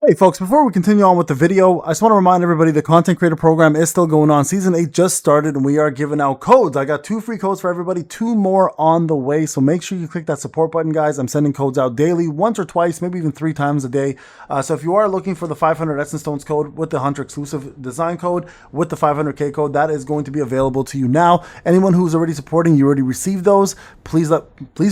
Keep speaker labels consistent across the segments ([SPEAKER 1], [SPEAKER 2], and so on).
[SPEAKER 1] Hey folks, before we continue on with the video, I just want to remind everybody the content creator program is still going on. Season 8 just started and we are giving out codes. I got 2 free codes for everybody, 2 more on the way. So make sure you click that support button, guys. I'm sending codes out daily, once or twice, maybe even 3 times a day. So if you are looking for the 500 Essence Stones code with the Hunter exclusive design code, with the 500K code, that is going to be available to you now. Anyone who's already supporting, you already received those. Please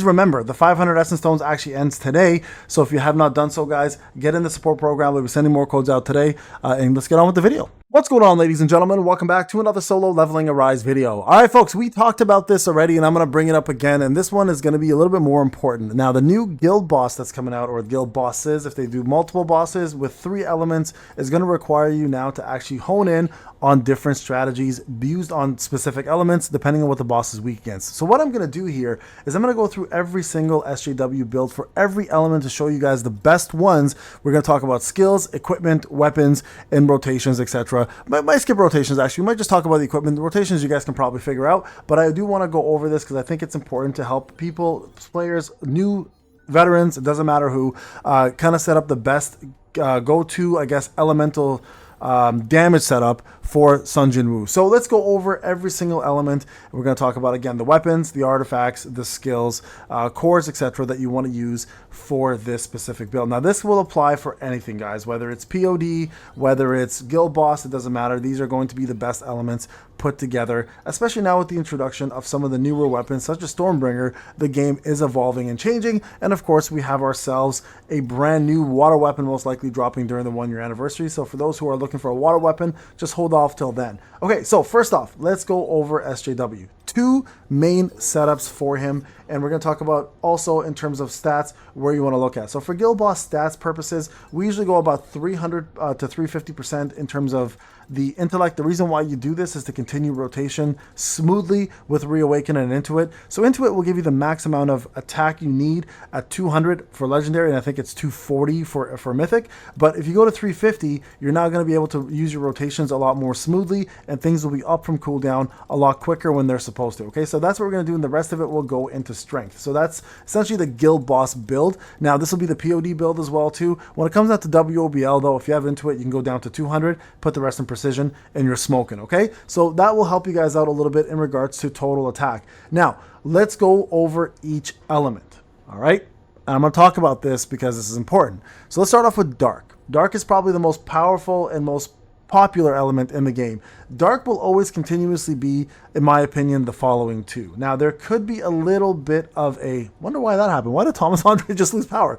[SPEAKER 1] remember, the 500 Essence Stones actually ends today. So if you have not done so, guys, get in the support program. We'll be sending more codes out today, and let's get on with the video. What's going on, ladies and gentlemen? Welcome back to another solo leveling Arise video. All right, folks, we talked about this already, and I'm going to bring it up again, and this one is going to be a little bit more important. Now, the new guild boss that's coming out, or guild bosses, if they do multiple bosses with 3 elements, is going to require you now to actually hone in on different strategies used on specific elements depending on what the boss is weak against. So what I'm going to do here is I'm going to go through every single SJW build for every element to show you guys the best ones. We're going to talk about skills, equipment, weapons, and rotations, etc. Might skip rotations, actually. We might just talk about the equipment. The rotations you guys can probably figure out, but I do want to go over this because I think it's important to help people, players, new veterans, it doesn't matter who, kind of set up the best go-to, I guess, elemental damage setup for JINWOO. So let's go over every single element. We're going to talk about, again, the weapons, the artifacts, the skills, cores, etc. that you want to use for this specific build. Now, this will apply for anything, guys, whether it's POD, whether it's guild boss, it doesn't matter. These are going to be the best elements put together, especially now with the introduction of some of the newer weapons such as Stormbringer. The game is evolving and changing, and of course we have ourselves a brand new water weapon most likely dropping during the 1-year anniversary. So for those who are looking for a water weapon, just hold off till then. Okay, so first off, let's go over SJW. 2 main setups for him, and we're going to talk about also in terms of stats where you want to look at. So for guild boss stats purposes, we usually go about 300 to 350% in terms of the intellect. The reason why you do this is to continue rotation smoothly with Reawaken and Intuit. So Intuit will give you the max amount of attack you need at 200 for legendary, and I think it's 240 for mythic. But if you go to 350, you're now going to be able to use your rotations a lot more smoothly, and things will be up from cooldown a lot quicker when they're supposed to. Okay, so that's what we're going to do, and the rest of it will go into strength. So that's essentially the guild boss build. Now this will be the POD build as well too. When it comes out to WOBL though, if you have Intuit, you can go down to 200, put the rest in precision, and you're smoking. Okay, so that will help you guys out a little bit in regards to total attack. Now let's go over each element. All right, and I'm going to talk about this because this is important. So let's start off with Dark. Dark is probably the most powerful and most popular element in the game. Dark will always continuously be, in my opinion, the following 2. Now, there could be a little bit of a, wonder why that happened. Why did Thomas Andre just lose power?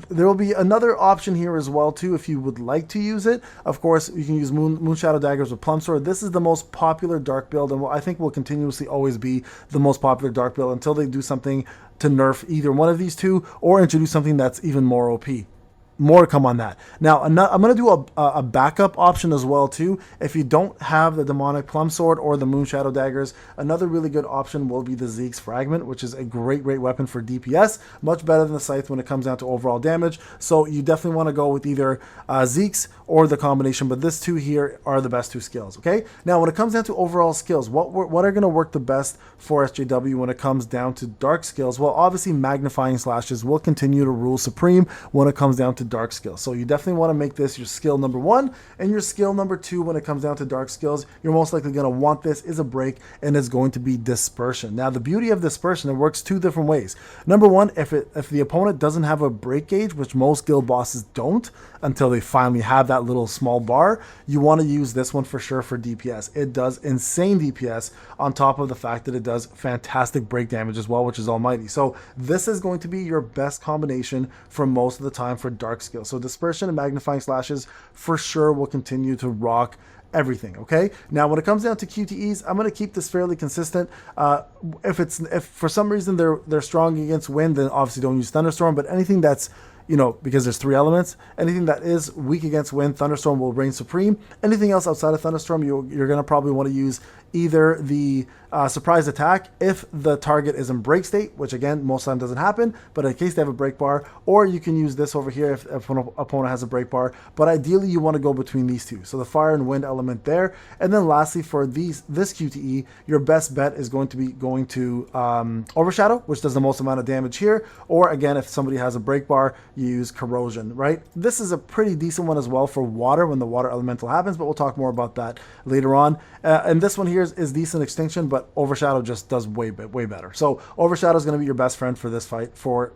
[SPEAKER 1] There will be another option here as well, too, if you would like to use it. Of course, you can use Moon Shadow Daggers with Plum Sword. This is the most popular Dark build, and I think will continuously always be the most popular Dark build until they do something to nerf either one of these 2 or introduce something that's even more OP. More to come on that. Now, I'm going to do a backup option as well too. If you don't have the Demonic Plum Sword or the Moon Shadow Daggers, another really good option will be the Zeke's Fragment, which is a great weapon for DPS. Much better than the Scythe when it comes down to overall damage. So you definitely want to go with either Zeke's or the combination, but this 2 here are the best 2 skills. Okay. Now, when it comes down to overall skills, what are going to work the best for SJW when it comes down to dark skills? Well, obviously Magnifying Slashes will continue to rule supreme when it comes down to dark skills. So you definitely want to make this your skill number 1, and your skill number 2 when it comes down to dark skills. You're most likely going to want this is a break, and it's going to be dispersion. Now, the beauty of dispersion, it works 2 different ways. Number 1, if the opponent doesn't have a break gauge, which most guild bosses don't until they finally have that little small bar, you want to use this one for sure for DPS. It does insane DPS on top of the fact that it does fantastic break damage as well, which is almighty. So this is going to be your best combination for most of the time for dark skills. So dispersion and Magnifying Slashes for sure will continue to rock everything. Okay, now when it comes down to QTEs, I'm going to keep this fairly consistent. If for some reason they're strong against wind, then obviously don't use Thunderstorm. But anything that's, you know, because there's 3 elements, anything that is weak against wind, Thunderstorm will reign supreme. Anything else outside of Thunderstorm, you're going to probably want to use either the surprise attack if the target is in break state, which again, most of the time doesn't happen, but in case they have a break bar, or you can use this over here if an opponent has a break bar, but ideally you want to go between these two. So the fire and wind element there. And then lastly, for this QTE, your best bet is going to be going to Overshadow, which does the most amount of damage here. Or again, if somebody has a break bar, you use Corrosion, right? This is a pretty decent one as well for water when the water elemental happens, but we'll talk more about that later on. And this one here is decent extinction, but Overshadow just does way better. So Overshadow is going to be your best friend for this fight for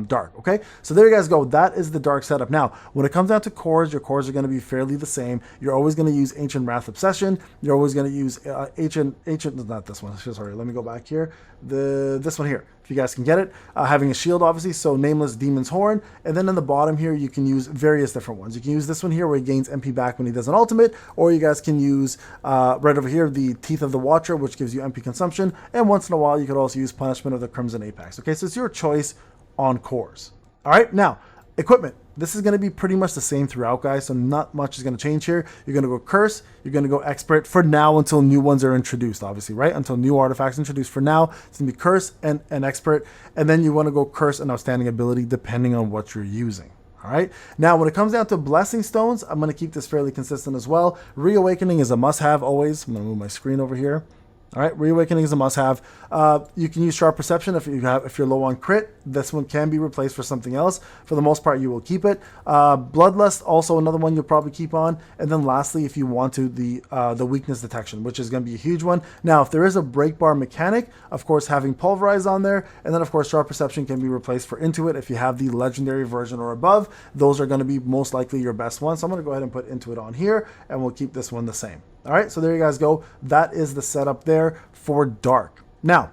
[SPEAKER 1] Dark, okay? So there you guys go. That is the Dark setup. Now, when it comes down to cores, your cores are going to be fairly the same. You're always going to use Ancient Wrath Obsession. You're always going to use Ancient, not this one, sorry, let me go back here. This one here, if you guys can get it. Having a shield, obviously, so Nameless Demon's Horn. And then in the bottom here, you can use various different ones. You can use this one here where he gains MP back when he does an ultimate, or you guys can use right over here, the Teeth of the Watcher, which gives you MP consumption. And once in a while, you could also use Punishment of the Crimson Apex. Okay, so it's your choice on cores. All right, now, equipment. This is going to be pretty much the same throughout, guys, so not much is going to change here. You're going to go Curse, you're going to go Expert for now until new ones are introduced, obviously, right? Until new artifacts introduced. For now, it's going to be Curse and Expert, and then you want to go Curse and Outstanding Ability depending on what you're using. All right. Now, when it comes down to Blessing Stones, I'm going to keep this fairly consistent as well. Reawakening is a must-have always. I'm going to move my screen over here. All right, Reawakening is a must-have. You can use Sharp Perception if you're low on crit. This one can be replaced for something else. For the most part, you will keep it. Bloodlust, also another one you'll probably keep on. And then lastly, if you want to, the Weakness Detection, which is going to be a huge one. Now, if there is a break bar mechanic, of course, having Pulverize on there, and then of course, Sharp Perception can be replaced for Intuit if you have the Legendary version or above. Those are going to be most likely your best ones. So I'm going to go ahead and put Intuit on here, and we'll keep this one the same. All right, so there you guys go. That is the setup there for Dark. Now,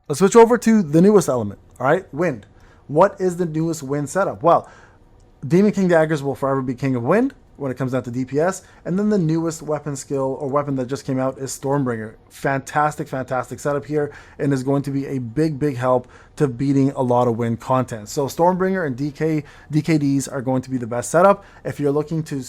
[SPEAKER 1] let's switch over to the newest element. All right, Wind. What is the newest Wind setup? Well, Demon King Daggers will forever be King of Wind when it comes down to DPS. And then the newest weapon skill or weapon that just came out is Stormbringer. Fantastic setup here, and is going to be a big help to beating a lot of Wind content. So Stormbringer and DKDs are going to be the best setup. If you're looking to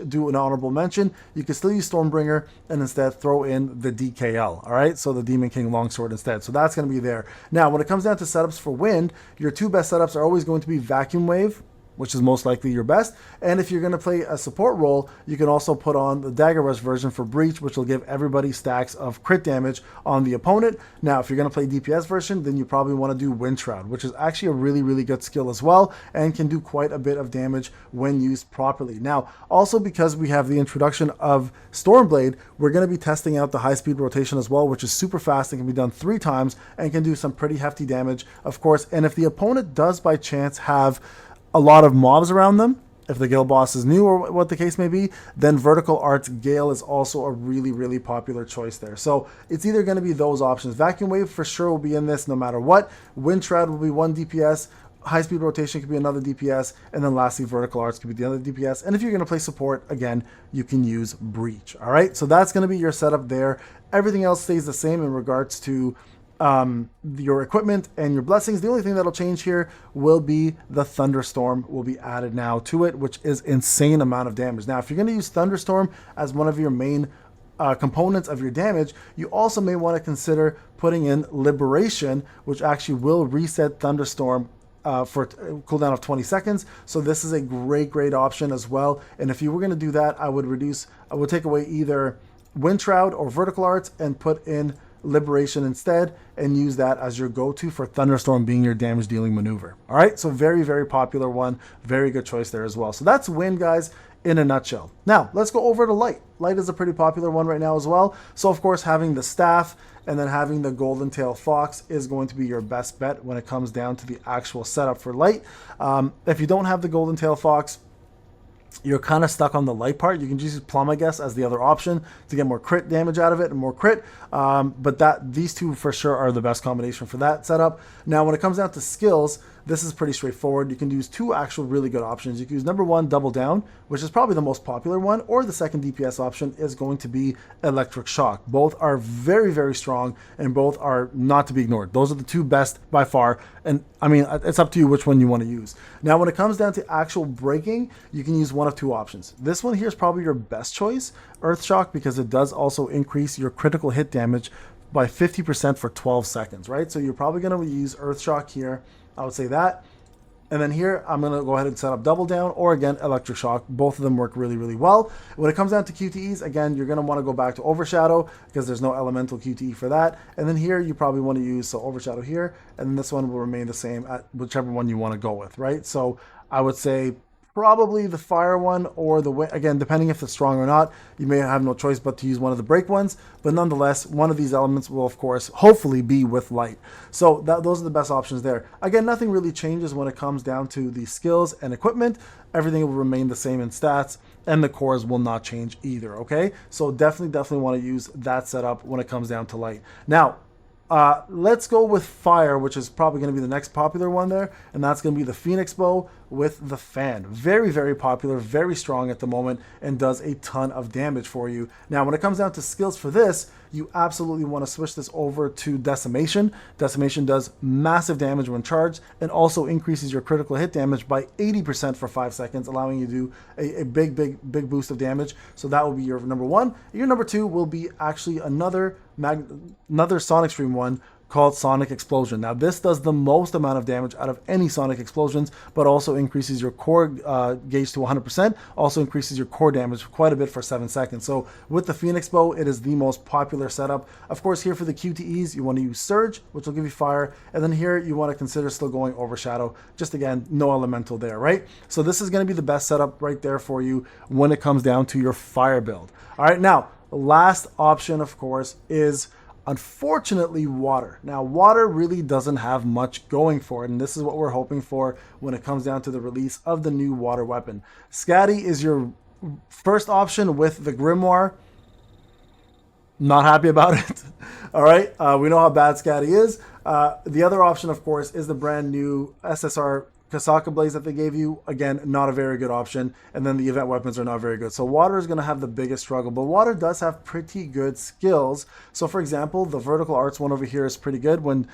[SPEAKER 1] do an honorable mention, you can still use Stormbringer and instead throw in the DKL, all right? So the Demon King Longsword instead. So that's going to be there. Now, when it comes down to setups for Wind, your two best setups are always going to be Vacuum Wave, which is most likely your best. And if you're going to play a support role, you can also put on the Dagger Rush version for Breach, which will give everybody stacks of crit damage on the opponent. Now, if you're going to play DPS version, then you probably want to do Wind Shroud, which is actually a really good skill as well, and can do quite a bit of damage when used properly. Now, also because we have the introduction of Stormblade, we're going to be testing out the high-speed rotation as well, which is super fast and can be done 3 times and can do some pretty hefty damage, of course. And if the opponent does by chance have a lot of mobs around them, if the guild boss is new or what the case may be, then Vertical Arts Gale is also a really popular choice there. So it's either going to be those options. Vacuum Wave for sure will be in this no matter what. Wind Shroud will be 1 DPS. High Speed Rotation could be another DPS. And then lastly, Vertical Arts could be the other DPS. And if you're going to play support, again, you can use Breach. All right, so that's going to be your setup there. Everything else stays the same in regards to your equipment and your blessings. The only thing that'll change here will be the Thunderstorm will be added now to it, which is insane amount of damage. Now, if you're going to use Thunderstorm as one of your main components of your damage, you also may want to consider putting in Liberation, which actually will reset Thunderstorm for a cooldown of 20 seconds. So this is a great option as well. And if you were going to do that, I would take away either Wind Shroud or Vertical Arts and put in Liberation instead, and use that as your go-to for Thunderstorm being your damage dealing maneuver. All right, so very popular one, very good choice there as well. So that's Wind, guys, in a nutshell. Now let's go over to Light. Light is a pretty popular one right now as well. So of course, having the staff and then having the Golden Tail Fox is going to be your best bet when it comes down to the actual setup for Light. If you don't have the Golden Tail Fox, you're kind of stuck on the light part. You can just use Plum, I guess, as the other option to get more crit damage out of it and more crit. But these two for sure are the best combination for that setup. Now, when it comes down to skills, this is pretty straightforward. You can use 2 actual really good options. You can use number 1, Double Down, which is probably the most popular one, or the second DPS option is going to be Electric Shock. Both are very strong, and both are not to be ignored. Those are the 2 best by far, and I mean, it's up to you which one you want to use. Now, when it comes down to actual breaking, you can use one of 2 options. This one here is probably your best choice, Earth Shock, because it does also increase your critical hit damage by 50% for 12 seconds, right? So you're probably going to use Earth Shock here. I would say that. And then here, I'm going to go ahead and set up Double Down or, again, Electric Shock. Both of them work really, really well. When it comes down to QTEs, again, you're going to want to go back to Overshadow because there's no elemental QTE for that. And then here, you probably want to use, so Overshadow here, and then this one will remain the same at whichever one you want to go with, right? So I would say probably the fire one or the wind. Again, depending if it's strong or not, you may have no choice but to use one of the break ones. But nonetheless, one of these elements will, of course, hopefully be with light. So those are the best options there. Again, nothing really changes when it comes down to the skills and equipment. Everything will remain the same in stats, and the cores will not change either, okay? So definitely want to use that setup when it comes down to light. Now, let's go with fire, which is probably going to be the next popular one there, and that's going to be the Phoenix Bow with the fan. Very, very popular, very strong at the moment, and does a ton of damage for you. Now, when it comes down to skills for this, you absolutely want to switch this over to Decimation. Decimation does massive damage when charged and also increases your critical hit damage by 80% for 5 seconds, allowing you to do a big boost of damage. So that will be your number one. Your number two will be actually another Sonic Stream one called Sonic Explosion. Now this does the most amount of damage out of any Sonic Explosions, but also increases your core gauge to 100%, also increases your core damage quite a bit for 7 seconds. So with the Phoenix Bow, it is the most popular setup. Of course, here for the QTEs, you want to use Surge, which will give you fire, and then here you want to consider still going Overshadow. Just again, no elemental there, right? So this is going to be the best setup right there for you when it comes down to your fire build. All right, now, the last option, of course, is unfortunately water. Now water really doesn't have much going for it, and this is what we're hoping for when it comes down to the release of the new water weapon. Scatty is your first option with the Grimoire. Not happy about it. All right, we know how bad Scatty is. The other option, of course, is the brand new SSR Kasaka Blaze that they gave you. Again, not a very good option. And then the event weapons are not very good. So water is going to have the biggest struggle, but water does have pretty good skills. So for example, the vertical arts one over here is pretty good. When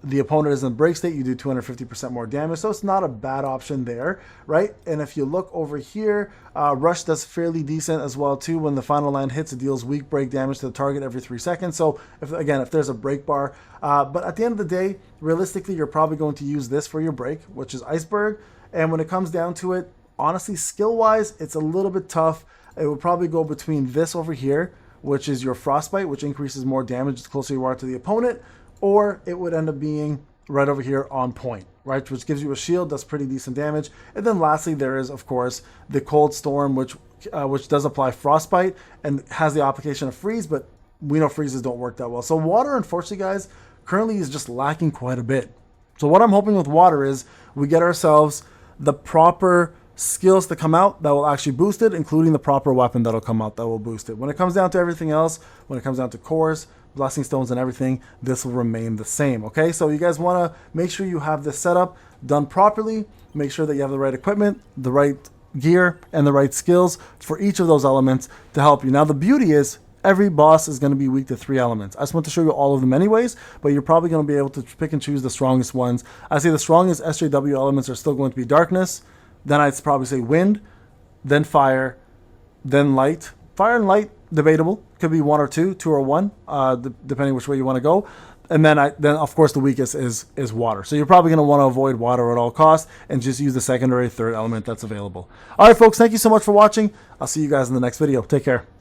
[SPEAKER 1] the opponent is in break state, you do 250% more damage. So it's not a bad option there, right? And if you look over here, Rush does fairly decent as well too. When the final land hits, it deals weak break damage to the target every 3 seconds. So if there's a break bar, but at the end of the day, realistically, you're probably going to use this for your break, which is Iceberg. And when it comes down to it, honestly, skill-wise, it's a little bit tough. It would probably go between this over here, which is your Frostbite, which increases more damage the closer you are to the opponent, or it would end up being right over here on point, right, which gives you a shield, does pretty decent damage. And then lastly, there is, of course, the Cold Storm, which does apply Frostbite and has the application of Freeze, but we know freezes don't work that well. So water, unfortunately, guys, currently is just lacking quite a bit. So what I'm hoping with water is we get ourselves the proper skills to come out that will actually boost it, including the proper weapon that'll come out that will boost it. When it comes down to everything else, when it comes down to cores, blessing stones and everything, this will remain the same. Okay, so you guys want to make sure you have this setup done properly, make sure that you have the right equipment, the right gear, and the right skills for each of those elements to help you. Now the beauty is every boss is going to be weak to 3 elements. I just want to show you all of them anyways, but you're probably going to be able to pick and choose the strongest ones. I say the strongest SJW elements are still going to be darkness, then I'd probably say wind, then fire, then light. Fire and light, debatable. Could be 1 or 2, 2 or 1, depending which way you want to go. And then of course the weakest is water. So you're probably going to want to avoid water at all costs and just use the secondary, third element that's available. All right, folks, thank you so much for watching. I'll see you guys in the next video. Take care.